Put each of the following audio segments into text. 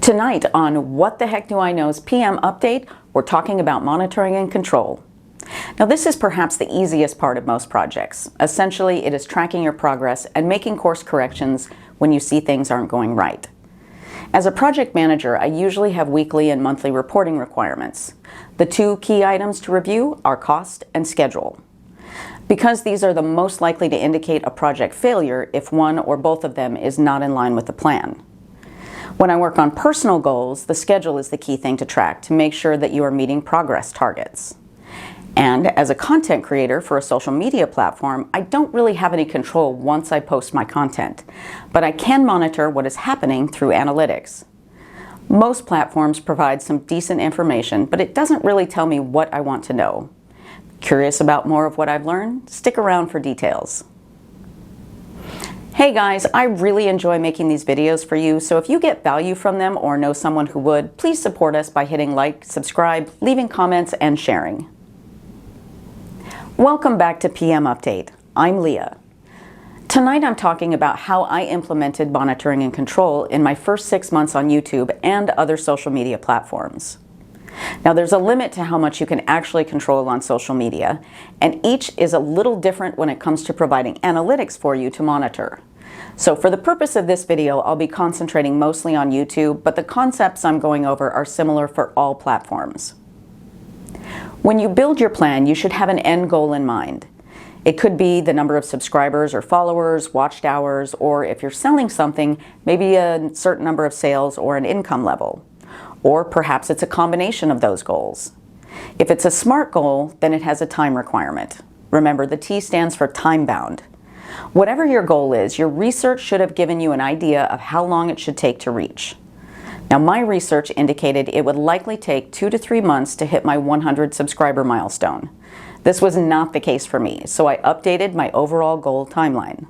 Tonight on What the Heck Do I Know's PM Update, we're talking about monitoring and control. Now this is perhaps the easiest part of most projects. Essentially, it is tracking your progress and making course corrections when you see things aren't going right. As a project manager, I usually have weekly and monthly reporting requirements. The two key items to review are cost and schedule, because these are the most likely to indicate a project failure if one or both of them is not in line with the plan. When I work on personal goals, the schedule is the key thing to track to make sure that you are meeting progress targets. And as a content creator for a social media platform, I don't really have any control once I post my content, but I can monitor what is happening through analytics. Most platforms provide some decent information, but it doesn't really tell me what I want to know. Curious about more of what I've learned? Stick around for details. Hey guys, I really enjoy making these videos for you, so if you get value from them or know someone who would, please support us by hitting like, subscribe, leaving comments, and sharing. Welcome back to PM Update. I'm Leah. Tonight I'm talking about how I implemented monitoring and control in my first 6 months on YouTube and other social media platforms. Now there's a limit to how much you can actually control on social media, and each is a little different when it comes to providing analytics for you to monitor. So for the purpose of this video, I'll be concentrating mostly on YouTube, but the concepts I'm going over are similar for all platforms. When you build your plan, you should have an end goal in mind. It could be the number of subscribers or followers, watched hours, or if you're selling something, maybe a certain number of sales or an income level. Or perhaps it's a combination of those goals. If it's a SMART goal, then it has a time requirement. Remember, the T stands for time-bound. Whatever your goal is, your research should have given you an idea of how long it should take to reach. Now, my research indicated it would likely take 2 to 3 months to hit my 100 subscriber milestone. This was not the case for me, so I updated my overall goal timeline.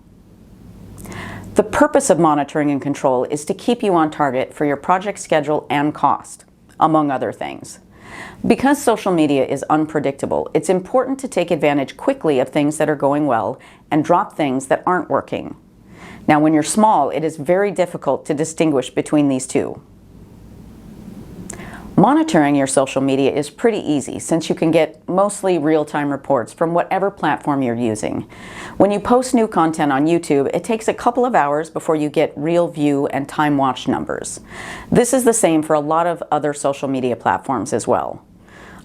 The purpose of monitoring and control is to keep you on target for your project schedule and cost, among other things. Because social media is unpredictable, it's important to take advantage quickly of things that are going well and drop things that aren't working. Now, when you're small, it is very difficult to distinguish between these two. Monitoring your social media is pretty easy since you can get mostly real-time reports from whatever platform you're using. When you post new content on YouTube, it takes a couple of hours before you get real view and time watch numbers. This is the same for a lot of other social media platforms as well.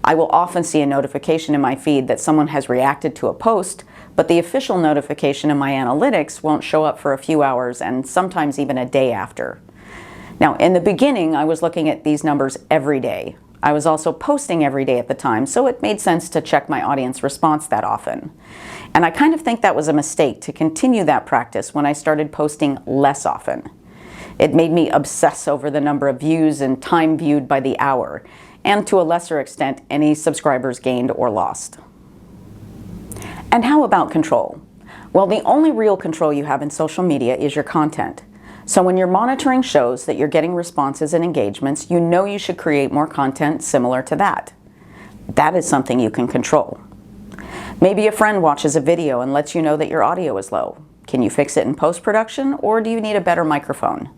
I will often see a notification in my feed that someone has reacted to a post, but the official notification in my analytics won't show up for a few hours and sometimes even a day after. Now, in the beginning, I was looking at these numbers every day. I was also posting every day at the time, so it made sense to check my audience response that often. And I kind of think that was a mistake to continue that practice when I started posting less often. It made me obsess over the number of views and time viewed by the hour, and to a lesser extent, any subscribers gained or lost. And how about control? Well, the only real control you have in social media is your content. So when your monitoring shows that you're getting responses and engagements, you know you should create more content similar to that. That is something you can control. Maybe a friend watches a video and lets you know that your audio is low. Can you fix it in post-production, or do you need a better microphone?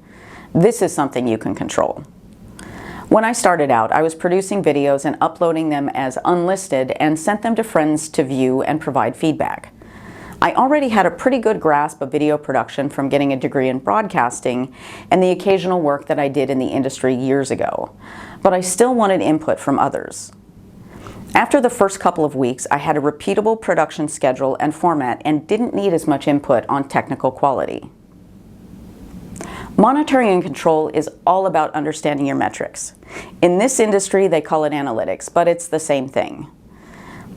This is something you can control. When I started out, I was producing videos and uploading them as unlisted and sent them to friends to view and provide feedback. I already had a pretty good grasp of video production from getting a degree in broadcasting and the occasional work that I did in the industry years ago, but I still wanted input from others. After the first couple of weeks, I had a repeatable production schedule and format and didn't need as much input on technical quality. Monitoring and control is all about understanding your metrics. In this industry, they call it analytics, but it's the same thing.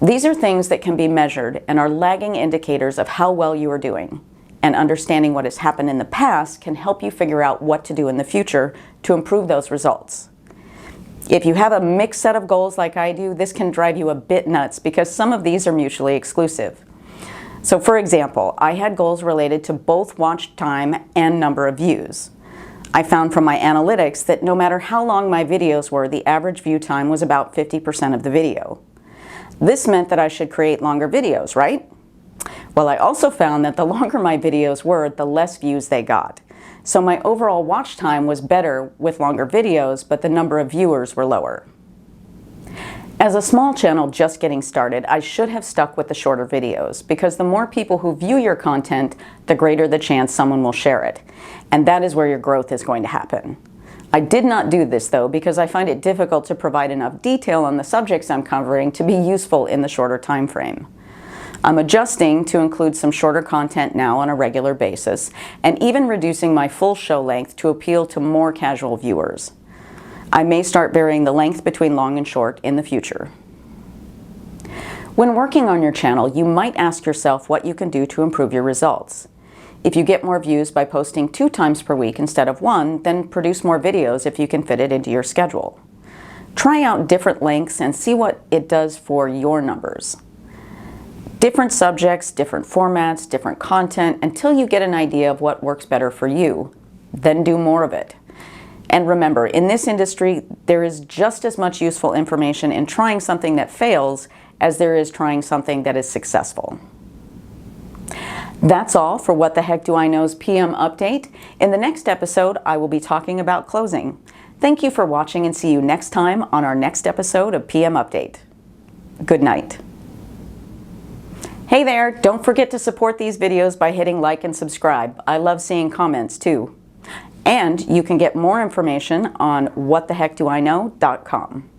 These are things that can be measured and are lagging indicators of how well you are doing, and understanding what has happened in the past can help you figure out what to do in the future to improve those results. If you have a mixed set of goals like I do, this can drive you a bit nuts because some of these are mutually exclusive. So for example, I had goals related to both watch time and number of views. I found from my analytics that no matter how long my videos were, the average view time was about 50% of the video. This meant that I should create longer videos, right? Well, I also found that the longer my videos were, the less views they got. So my overall watch time was better with longer videos, but the number of viewers were lower. As a small channel just getting started, I should have stuck with the shorter videos, because the more people who view your content, the greater the chance someone will share it. And that is where your growth is going to happen. I did not do this though, because I find it difficult to provide enough detail on the subjects I'm covering to be useful in the shorter time frame. I'm adjusting to include some shorter content now on a regular basis, and even reducing my full show length to appeal to more casual viewers. I may start varying the length between long and short in the future. When working on your channel, you might ask yourself what you can do to improve your results. If you get more views by posting 2 times per week instead of 1, then produce more videos if you can fit it into your schedule. Try out different lengths and see what it does for your numbers. Different subjects, different formats, different content, until you get an idea of what works better for you. Then do more of it. And remember, in this industry, there is just as much useful information in trying something that fails as there is trying something that is successful. That's all for What the Heck Do I Know's PM Update. In the next episode, I will be talking about closing. Thank you for watching, and see you next time on our next episode of PM Update. Good night. Hey there, don't forget to support these videos by hitting like and subscribe. I love seeing comments too. And you can get more information on whatthehecdoiknow.com.